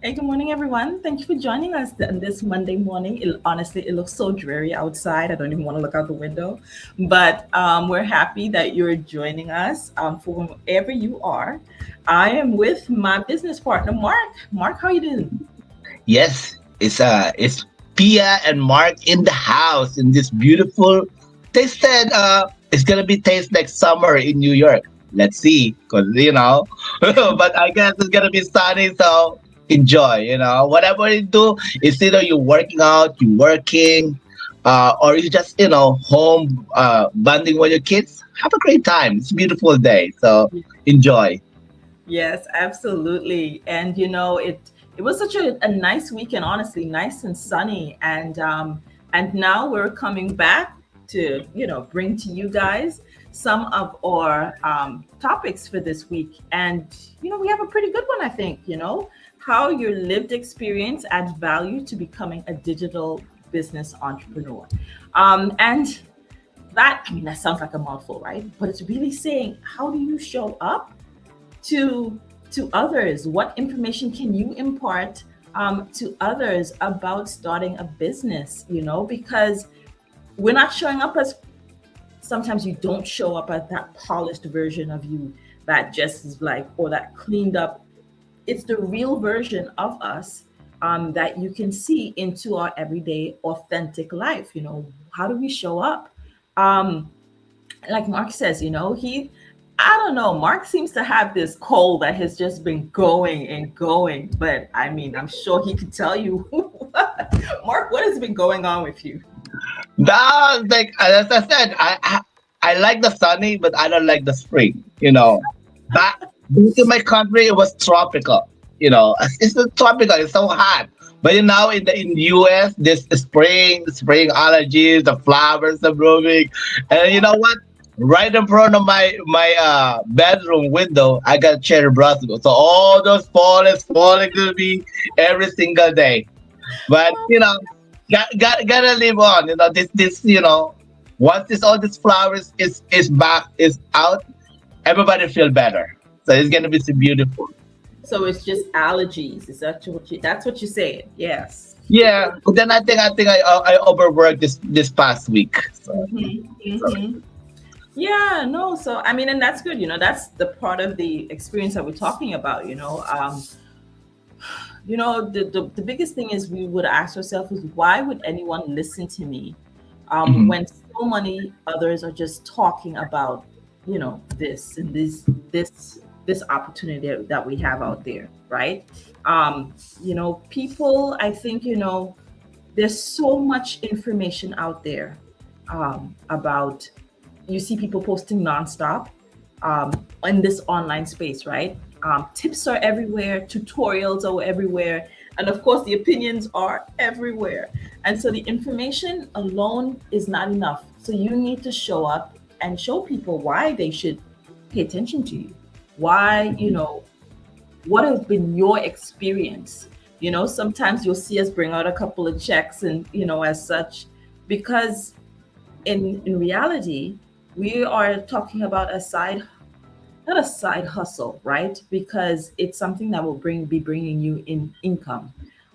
Hey, good morning, everyone. Thank you for joining us on this Monday morning. Honestly, it looks so dreary outside. I don't even want to look out the window. But we're happy that you're joining us for wherever you are. I am with my business partner, Mark. Mark, how you doing? Yes, it's Pia and Mark in the house in this beautiful. They said it's gonna be taste like summer in New York. Let's see, cause but I guess it's gonna be sunny, so enjoy. Whatever you do, it's either you're working out, you're working, or you just home bonding with your kids. Have a great time. It's a beautiful day, so enjoy. Yes, absolutely. And it was such a nice weekend, honestly, nice and sunny. And now we're coming back to bring to you guys some of our topics for this week. And we have a pretty good one, I think. How your lived experience adds value to becoming a digital business entrepreneur. And that, I mean, that sounds like a mouthful, right? But it's really saying, how do you show up to others? What information can you impart to others about starting a business? Because we're not showing up as, sometimes you don't show up as that polished version of you that just is like, or that cleaned up. It's the real version of us that you can see into our everyday authentic life. How do we show up? um like Mark says, I don't know. Mark seems to have this cold that has just been going and going. But I mean, I'm sure he could tell you, Mark, what has been going on with you? That like as I said, I like the sunny, but I don't like the spring. Back in my country, it was tropical. It's not tropical. It's so hot. But now in the US, this spring allergies, the flowers are blooming, and you know what? Right in front of my bedroom window, I got cherry blossom. So all those fall is falling to me every single day. But gotta live on. This once this all these flowers is back is out, everybody feel better. So it's gonna be so beautiful. So it's just allergies. Is that that's what you said? Yes. Yeah. But then I overworked this past week. So, so Hmm. Yeah, no. So I mean, and that's good. That's the part of the experience that we're talking about. The biggest thing is we would ask ourselves is, why would anyone listen to me mhm. when so many others are just talking about this and this opportunity that we have out there, right? People, I think, there's so much information out there about, you see people posting nonstop in this online space, right? Tips are everywhere, tutorials are everywhere, and of course, the opinions are everywhere. And so the information alone is not enough. So you need to show up and show people why they should pay attention to you. Why, what has been your experience? Sometimes you'll see us bring out a couple of checks and, as such, because in reality, we are talking about a side, not a side hustle, right? Because it's something that will be bringing you in income.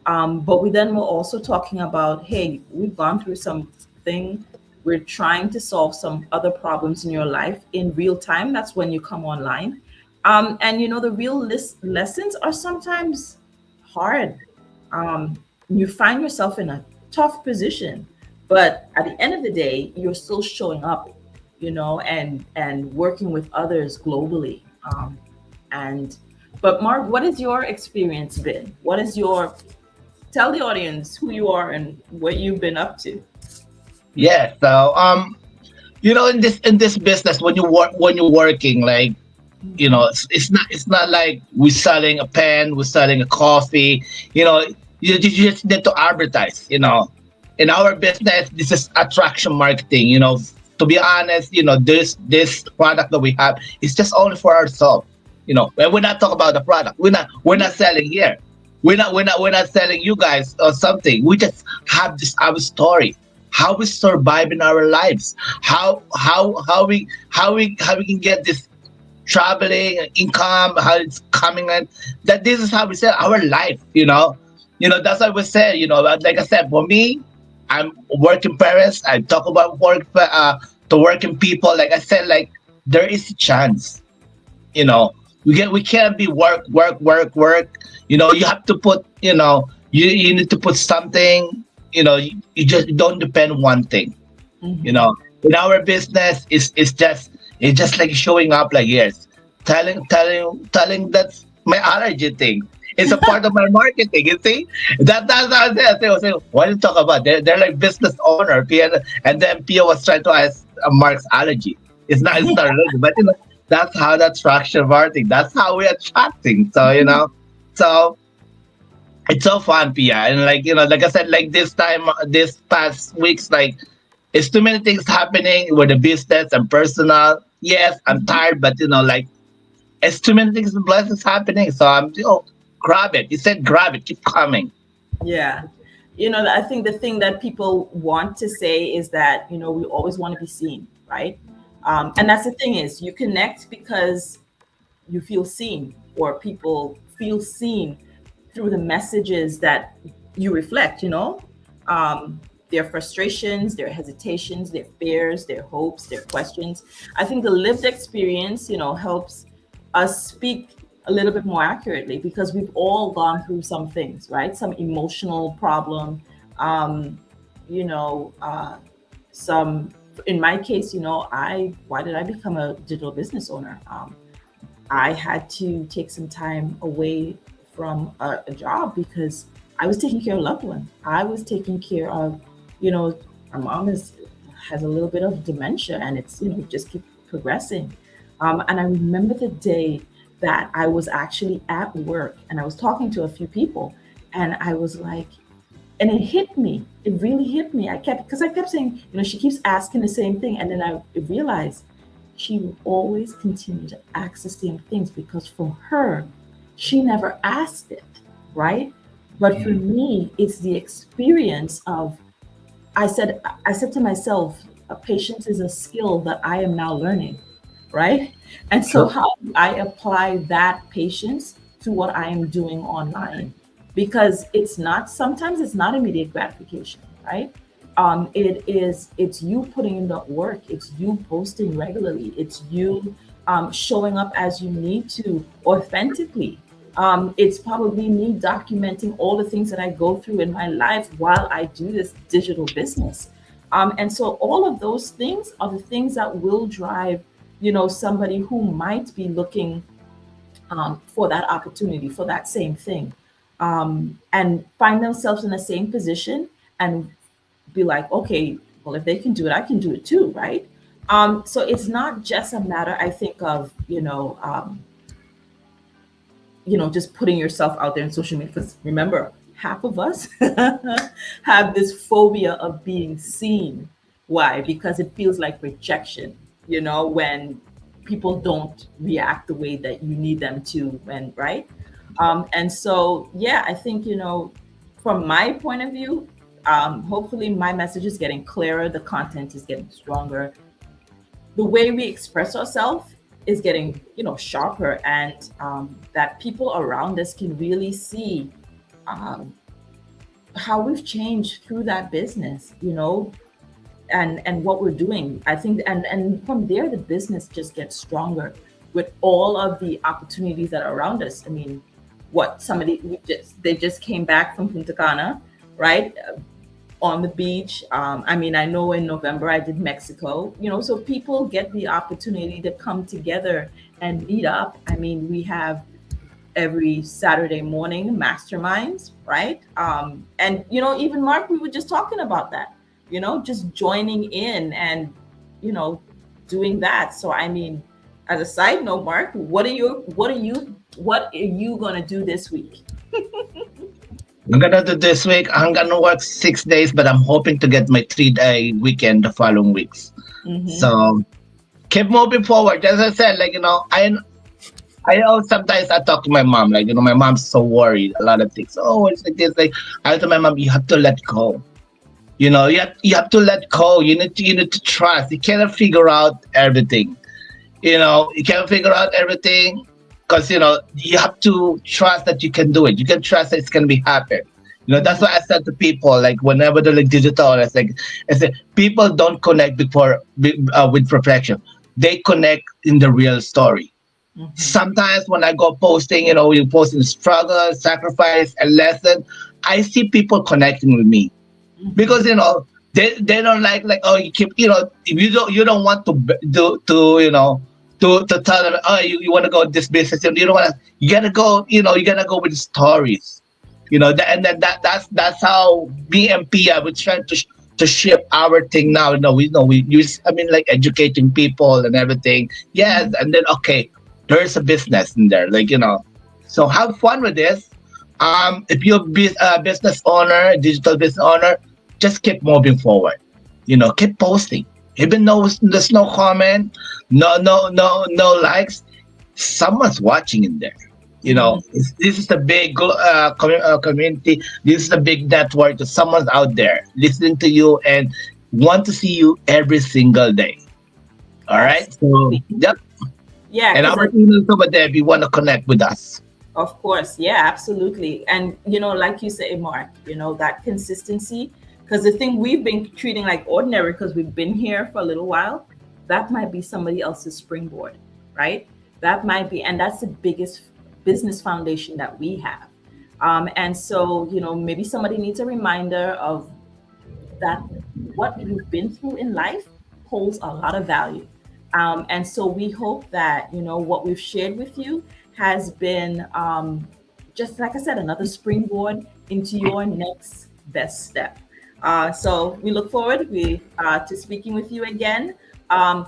But we then were also talking about, hey, we've gone through something. We're trying to solve some other problems in your life in real time. That's when you come online. And the real lessons are sometimes hard. You find yourself in a tough position, but at the end of the day, you're still showing up, and working with others globally. And but Mark, what has your experience been? What is your, tell the audience who you are and what you've been up to? Yeah. So in this business, when you're working, like it's not like we're selling a pen, we're selling a coffee. you know you just need to advertise. In our business, this is attraction marketing. To be honest, this product that we have is just only for ourselves. And we're not talking about the product. We're not selling here. We're not selling you guys or something. We just have this our story, how we survive in our lives, how we can get this traveling, income, how it's coming in. That this is how we say our life, you know. You know, that's what we say, you know, like I said, for me, I'm working parents. I talk about to working people. Like I said, like there is a chance, you know. We can't be work. You know, you have to put, you know, you need to put something, you know, you just don't depend on one thing. You Mhm. know, in our business, it's just like showing up like yes, telling that's my allergy thing. It's a part of my marketing. You see, that's how I say, what do you talk about? They're like business owner, Pia, and then Pia was trying to ask Mark's allergy. It's not related, but you know, that's how the attraction marketing. That's how we're attracting. So you know, so it's so fun, Pia, and like you know, like I said, like this time, this past weeks, like it's too many things happening with the business and personal. Yes, I'm tired, but you know, like it's too many things and blessings happening. So I'm, you know, grab it. You said grab it, keep coming. Yeah. I think the thing that people want to say is that, we always want to be seen, right? And that's the thing is you connect because you feel seen, or people feel seen through the messages that you reflect, um, their frustrations, their hesitations, their fears, their hopes, their questions. I think the lived experience, helps us speak a little bit more accurately because we've all gone through some things, right? Some emotional problem, um, you know, some, in my case, why did I become a digital business owner? I had to take some time away from a job because I was taking care of loved ones. I was taking care of, you know, my mom has a little bit of dementia, and it's, just keep progressing. And I remember the day that I was actually at work and I was talking to a few people, and I was like, and it hit me. It really hit me. Because I kept saying, she keeps asking the same thing. And then I realized she will always continue to ask the same things because for her, she never asked it, right? But for me, it's the experience of, I said to myself, patience is a skill that I am now learning, right? And so True. how do I apply that patience to what I am doing online? Because sometimes it's not immediate gratification, right? It's you putting in the work, it's you posting regularly, it's you showing up as you need to authentically. It's probably me documenting all the things that I go through in my life while I do this digital business. And so all of those things are the things that will drive, somebody who might be looking for that opportunity, for that same thing, and find themselves in the same position and be like, okay, well, if they can do it, I can do it too, right? So it's not just a matter, I think, of just putting yourself out there in social media. Because remember, half of us have this phobia of being seen. Why? Because it feels like rejection, when people don't react the way that you need them to, when, right? And so, yeah, I think, from my point of view, hopefully my message is getting clearer, the content is getting stronger, the way we express ourselves is getting sharper, and that people around us can really see um, how we've changed through that business, and what we're doing. I think, and from there the business just gets stronger with all of the opportunities that are around us. I mean, what somebody they just came back from Punta Cana, right? On the beach. I mean, I know in November I did Mexico, so people get the opportunity to come together and meet up. I mean, we have every Saturday morning masterminds, right? And, even Mark, we were just talking about that, just joining in and, you know, doing that. So, I mean, as a side note, Mark, what are you going to do this week? I'm gonna do this week. I'm gonna work 6 days, but I'm hoping to get my 3-day weekend the following weeks. Mm-hmm. So keep moving forward. As I said, like I know sometimes I talk to my mom, like my mom's so worried, a lot of things. Oh, it's like this. Like I tell my mom, you have to let go. You have to let go. You need to trust. You cannot figure out everything. You can't figure out everything because you have to trust that you can do it. You can trust that it's gonna be happen. That's what I said to people. Like whenever they're like digital, I said people don't connect with perfection. They connect in the real story. Mhm. Sometimes when I go posting, you posting struggle, sacrifice, and lesson, I see people connecting with me Mhm. because they don't like, oh, you keep, if you don't want to do to to tell them, oh, you want to go this business, you don't want to, you gotta go with stories, and then that's how me and Pia we're trying to ship our thing now. We use, I mean, like educating people and everything. Yes, Mhm. and then okay, there's a business in there, so have fun with this. If you're a business owner, digital business owner, just keep moving forward. Keep posting. Even though there's no comment, no likes, someone's watching in there. Mhm. This is the big community. This is the big network. That someone's out there listening to you and want to see you every single day. All right. So, Absolutely. yep. Yeah, And because our team is over there if you want to connect with us. of course, yeah, absolutely. And like you say, Mark, that consistency. Because the thing we've been treating like ordinary because we've been here for a little while, that might be somebody else's springboard, right? That might be, and that's the biggest business foundation that we have. And so, maybe somebody needs a reminder of that what you've been through in life holds a lot of value. And so we hope that, what we've shared with you has been, just like I said, another springboard into your next best step. So we look forward to speaking with you again. Um,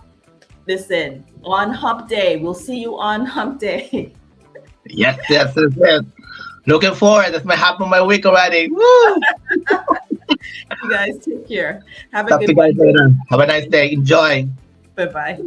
Listen, on Hump Day, we'll see you on Hump Day. Yes, yes, yes, yes. Looking forward. That's my half of my week already. Woo! You guys take care. Have a Talk to good you guys one. later. Have a nice day. Enjoy. Bye bye.